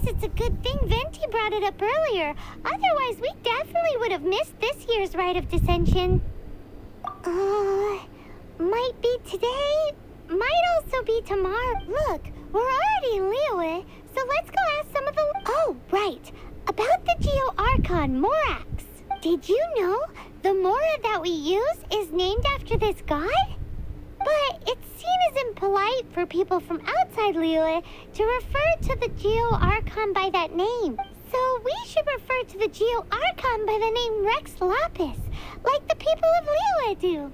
guess it's a good thing Venti brought it up earlier. Otherwise, we definitely would have missed this year's Rite of Dissension. Might be today, might also be tomorrow. Look, we're already in Liyue, so let's go ask some of the... Oh, right. About the Geo-Archon Morax. Did you know the Mora that we use is named after this god? But it's seen as impolite for people from outside Liyue to refer to the Geo-Archon by that name. So we should refer to the Geo-Archon by the name Rex Lapis, like the people of Liyue do.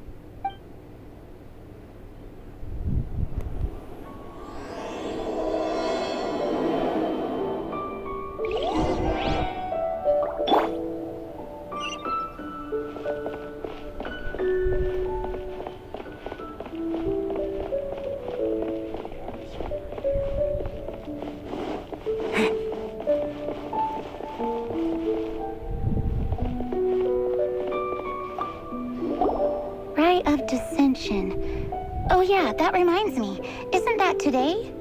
Rite of Dissension. Oh yeah, that reminds me. Isn't that today?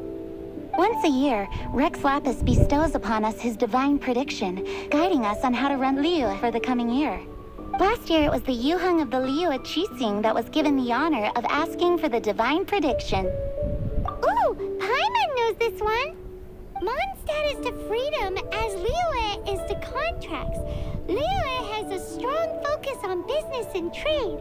Once a year, Rex Lapis bestows upon us his divine prediction, guiding us on how to run Liyue for the coming year. Last year, it was the Yuheng of the Liyue Qixing that was given the honor of asking for the divine prediction. Ooh, Paimon knows this one! Mondstadt is to freedom as Liyue is to contracts. Liyue has a strong focus on business and trade.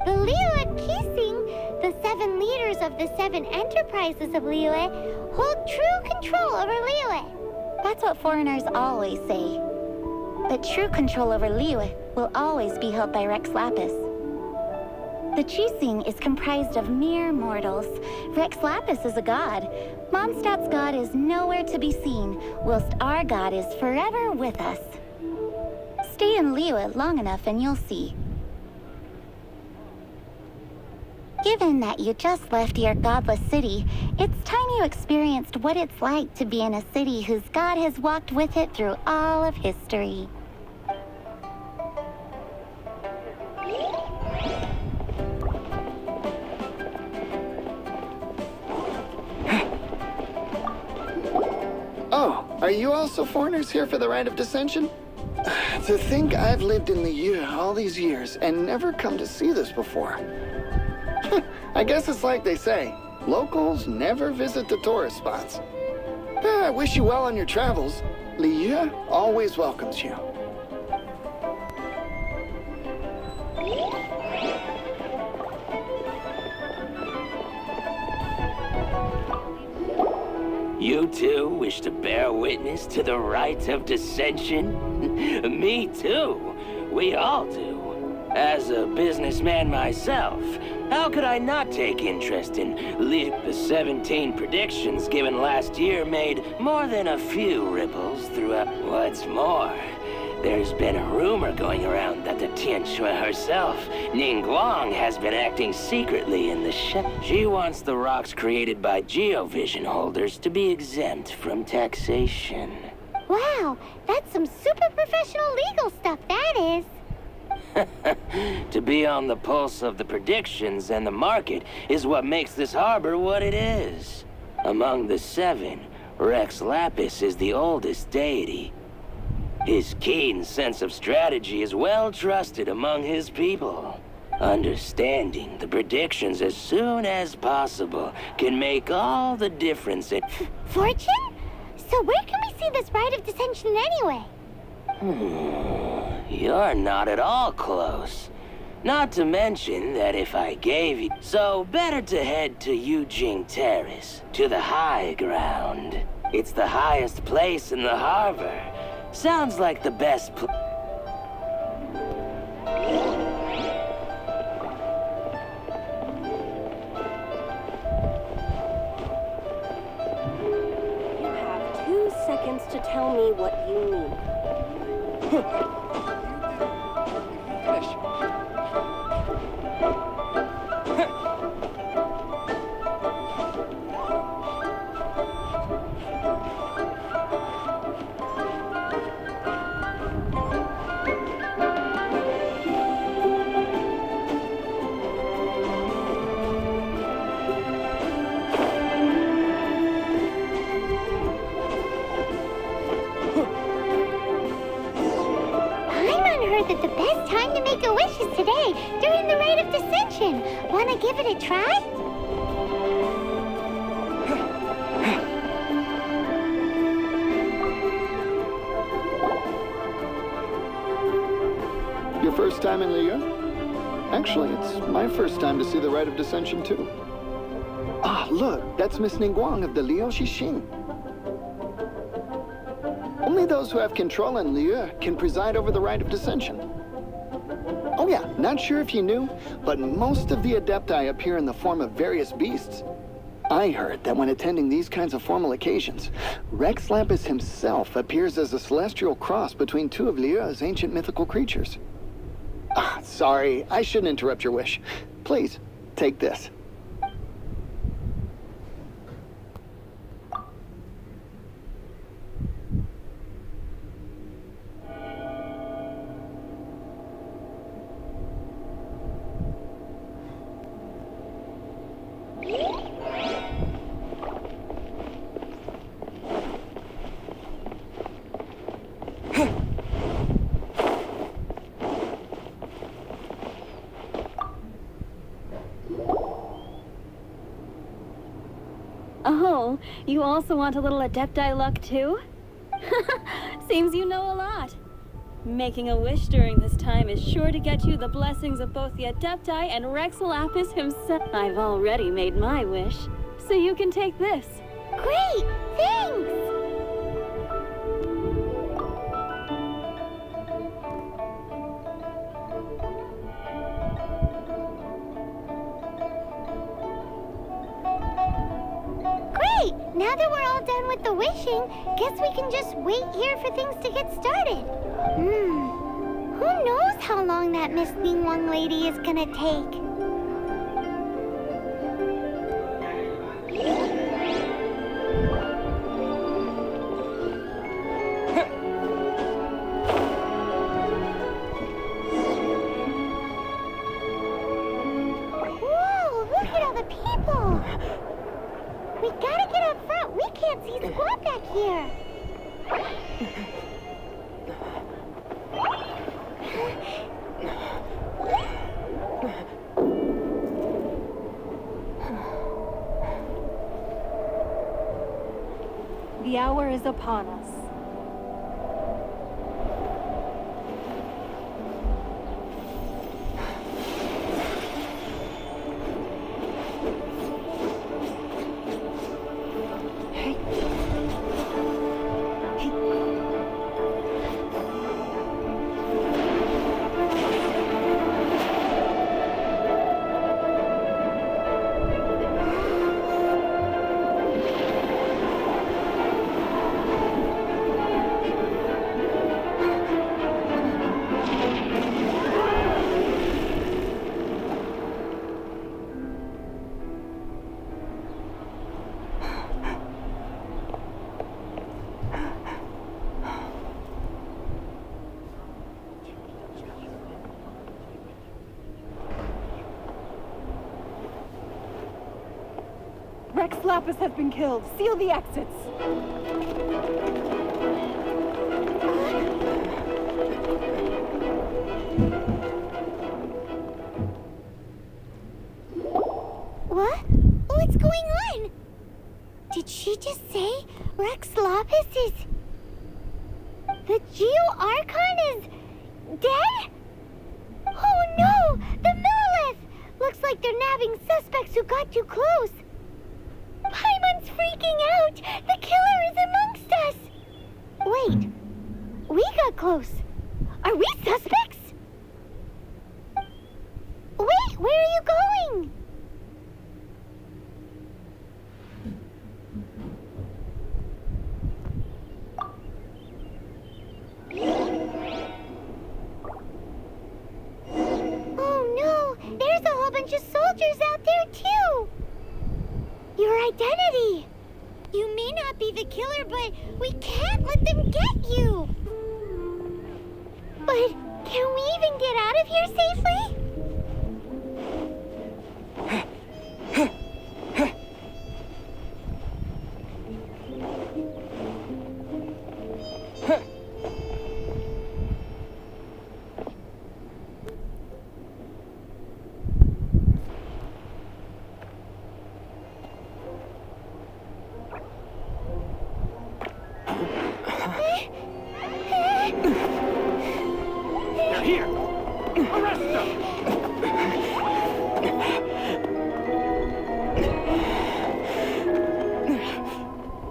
The Liyue Qixing, the 7 leaders of the 7 enterprises of Liyue, hold true control over Liyue. That's what foreigners always say. But true control over Liyue will always be held by Rex Lapis. The Qixing is comprised of mere mortals. Rex Lapis is a god. Mondstadt's god is nowhere to be seen, whilst our god is forever with us. Stay in Liyue long enough and you'll see. Given that you just left your godless city, it's time you experienced what it's like to be in a city whose god has walked with it through all of history. Oh, are you also foreigners here for the Rite of Dissension? To think I've lived in Liyue all these years and never come to see this before. I guess it's like they say, locals never visit the tourist spots. I wish you well on your travels. Liyue always welcomes you. You too wish to bear witness to the Rite of Dissension? Me too. We all do. As a businessman myself, how could I not take interest in the 17 predictions given last year made more than a few ripples throughout. What's more, there's been a rumor going around that the Tianxue herself, Ningguang, has been acting secretly in the She wants the rocks created by geovision holders to be exempt from taxation. Wow, that's some super professional legal stuff, that is. To be on the pulse of the predictions and the market is what makes this harbor what it is. Among the 7, Rex Lapis is the oldest deity. His keen sense of strategy is well trusted among his people. Understanding the predictions as soon as possible can make all the difference in... Fortune? So where can we see this Rite of Dissension anyway? You're not at all close. Not to mention that if I gave you... So better to head to Yujing Terrace, to the high ground. It's the highest place in the harbor. Sounds like the best You have 2 seconds to tell me what you need. make a wishes today during the rite of dissension. Wanna give it a try? Your first time in Liyue? Actually, it's my first time to see the rite of dissension, too. Ah, look, that's Miss Ningguang of the Liu Xixing. Only those who have control in Liyue can preside over the rite of dissension. Oh yeah, not sure if you knew, but most of the Adepti appear in the form of various beasts. I heard that when attending these kinds of formal occasions, Rex Lapis himself appears as a celestial cross between two of Liyue's ancient mythical creatures. Ah, sorry, I shouldn't interrupt your wish. Please, take this. Oh, you also want a little Adepti luck too? Seems you know a lot. Making a wish during this time is sure to get you the blessings of both the Adepti and Rex Lapis himself. I've already made my wish, so you can take this. Great! Thanks! Great! Now that we're all done with the wishing, guess we can just wait here for things to get started. Who knows how long that Miss Ningguang lady is gonna take? Whoa, look at all the people! We gotta get up front. We can't see squat back here. The hour is upon us. Rex Lapis has been killed. Seal the exits. What? What's going on? Did she just say Rex Lapis is... The Geo Archon is... dead? Oh no! The Millilith! Looks like they're nabbing suspects who got too close. Paimon's freaking out! The killer is amongst us! Wait, we got close. Are we suspects? Wait, where are you going? Oh no, there's a whole bunch of soldiers out there too! Your identity! You may not be the killer, but we can't let them get you! But can we even get out of here safely?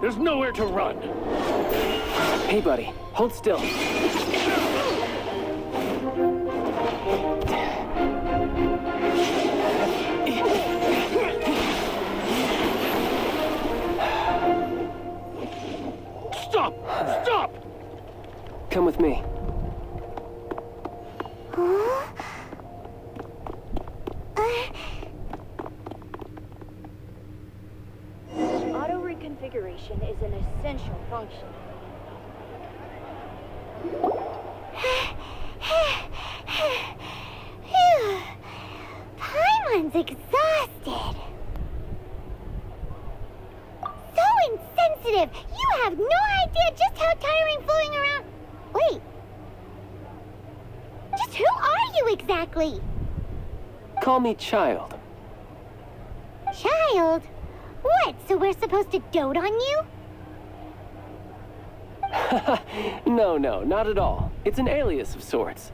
There's nowhere to run. Hey, buddy. Hold still. Stop! Stop! Come with me. Auto reconfiguration is an essential function. Phew. Paimon's exhausted. So insensitive! You have no idea just how tiring fooling around. Wait. Just who are you exactly? Call me Child. Child? What, so we're supposed to dote on you? No, not at all. It's an alias of sorts.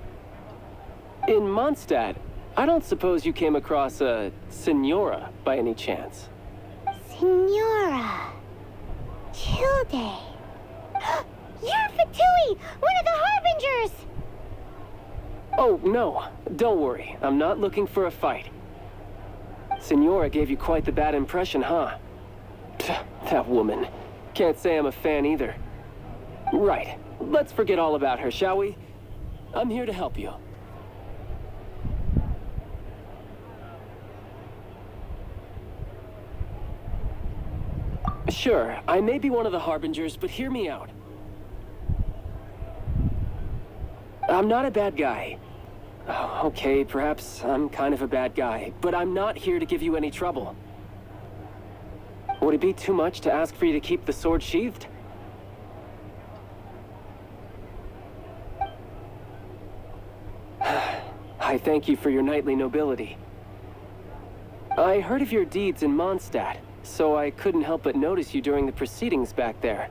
In Mondstadt, I don't suppose you came across a Senora by any chance. Senora. Childe. You're Fatui, one of the Harbingers! Oh, no. Don't worry. I'm not looking for a fight. Senora gave you quite the bad impression, huh? Pfft, that woman. Can't say I'm a fan either. Right. Let's forget all about her, shall we? I'm here to help you. Sure, I may be one of the Harbingers, but hear me out. I'm not a bad guy. Oh, okay, perhaps I'm kind of a bad guy, but I'm not here to give you any trouble. Would it be too much to ask for you to keep the sword sheathed? I thank you for your knightly nobility. I heard of your deeds in Mondstadt, so I couldn't help but notice you during the proceedings back there.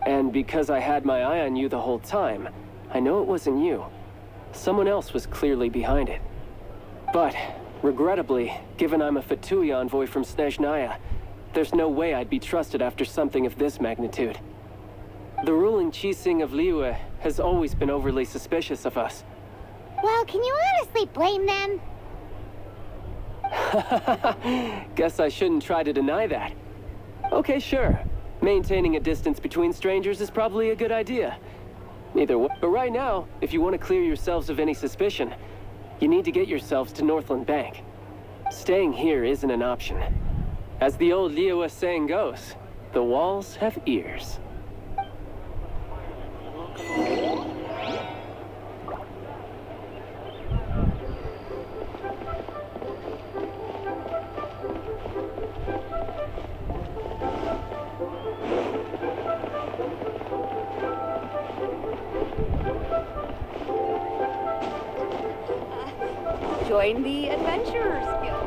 And because I had my eye on you the whole time, I know it wasn't you. Someone else was clearly behind it. But, regrettably, given I'm a Fatui envoy from Snezhnaya, there's no way I'd be trusted after something of this magnitude. The ruling Chising of Liyue has always been overly suspicious of us. Well, can you honestly blame them? Guess I shouldn't try to deny that. Okay, sure. Maintaining a distance between strangers is probably a good idea. Either way, but right now, if you want to clear yourselves of any suspicion, you need to get yourselves to Northland Bank. Staying here isn't an option. As the old Liyue saying goes, the walls have ears. Join the Adventurers Guild.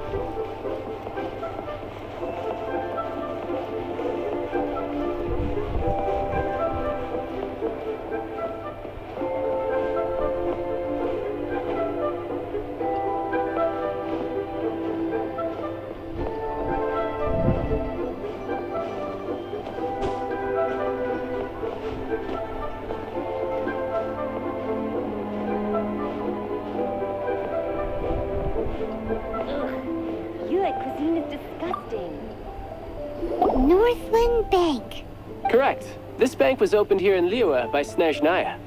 Northland Bank. Correct. This bank was opened here in Liyue by Snezhnaya.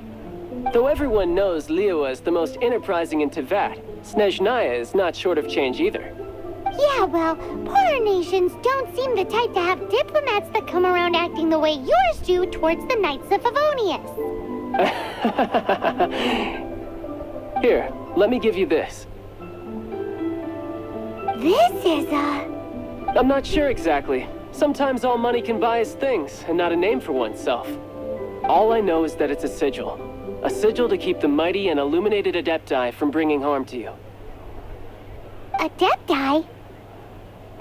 Though everyone knows Liyue is the most enterprising in Teyvat, Snezhnaya is not short of change either. Yeah, well, poorer nations don't seem the type to have diplomats that come around acting the way yours do towards the Knights of Favonius. Here, let me give you this. This is I'm not sure exactly. Sometimes all money can buy is things, and not a name for oneself. All I know is that it's a sigil. A sigil to keep the mighty and illuminated Adepti from bringing harm to you. Adepti?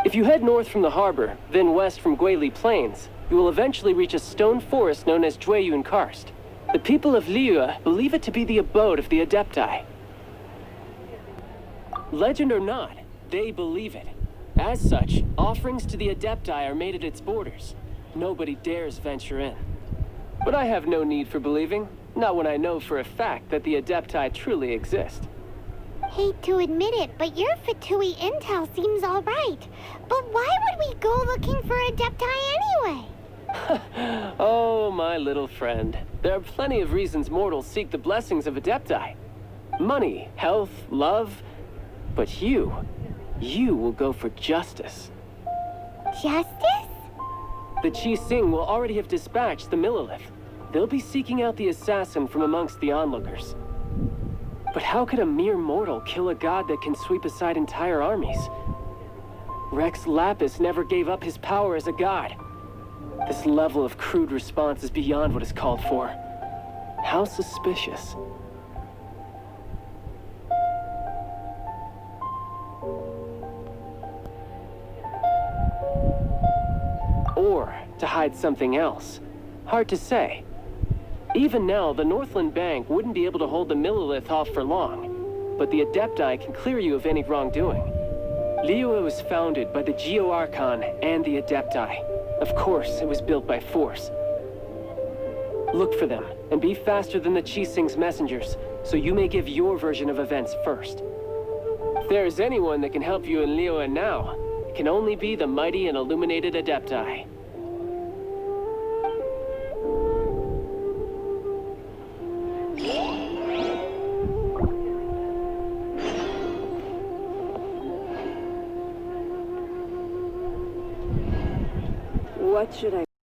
If you head north from the harbor, then west from Guili Plains, you will eventually reach a stone forest known as Jueyun Karst. The people of Liyue believe it to be the abode of the Adepti. Legend or not, they believe it. As such, offerings to the Adepti are made at its borders. nobody dares venture in. But I have no need for believing, not when I know for a fact that the Adepti truly exist. Hate to admit it, but your Fatui intel seems all right. But why would we go looking for Adepti anyway? Oh, my little friend. There are plenty of reasons mortals seek the blessings of Adepti. Money, health, love. But you will go for justice. Justice? The Chi Sing will already have dispatched the Millilith. They'll be seeking out the assassin from amongst the onlookers. But how could a mere mortal kill a god that can sweep aside entire armies? Rex Lapis never gave up his power as a god. This level of crude response is beyond what is called for. How suspicious. Or to hide something else. Hard to say. Even now, the Northland Bank wouldn't be able to hold the Millilith off for long, but the Adepti can clear you of any wrongdoing. Liyue was founded by the Geo Archon and the Adepti. Of course, it was built by force. Look for them, and be faster than the Chi Sing's messengers, so you may give your version of events first. If there is anyone that can help you in Liyue now, it can only be the mighty and illuminated Adepti. What should I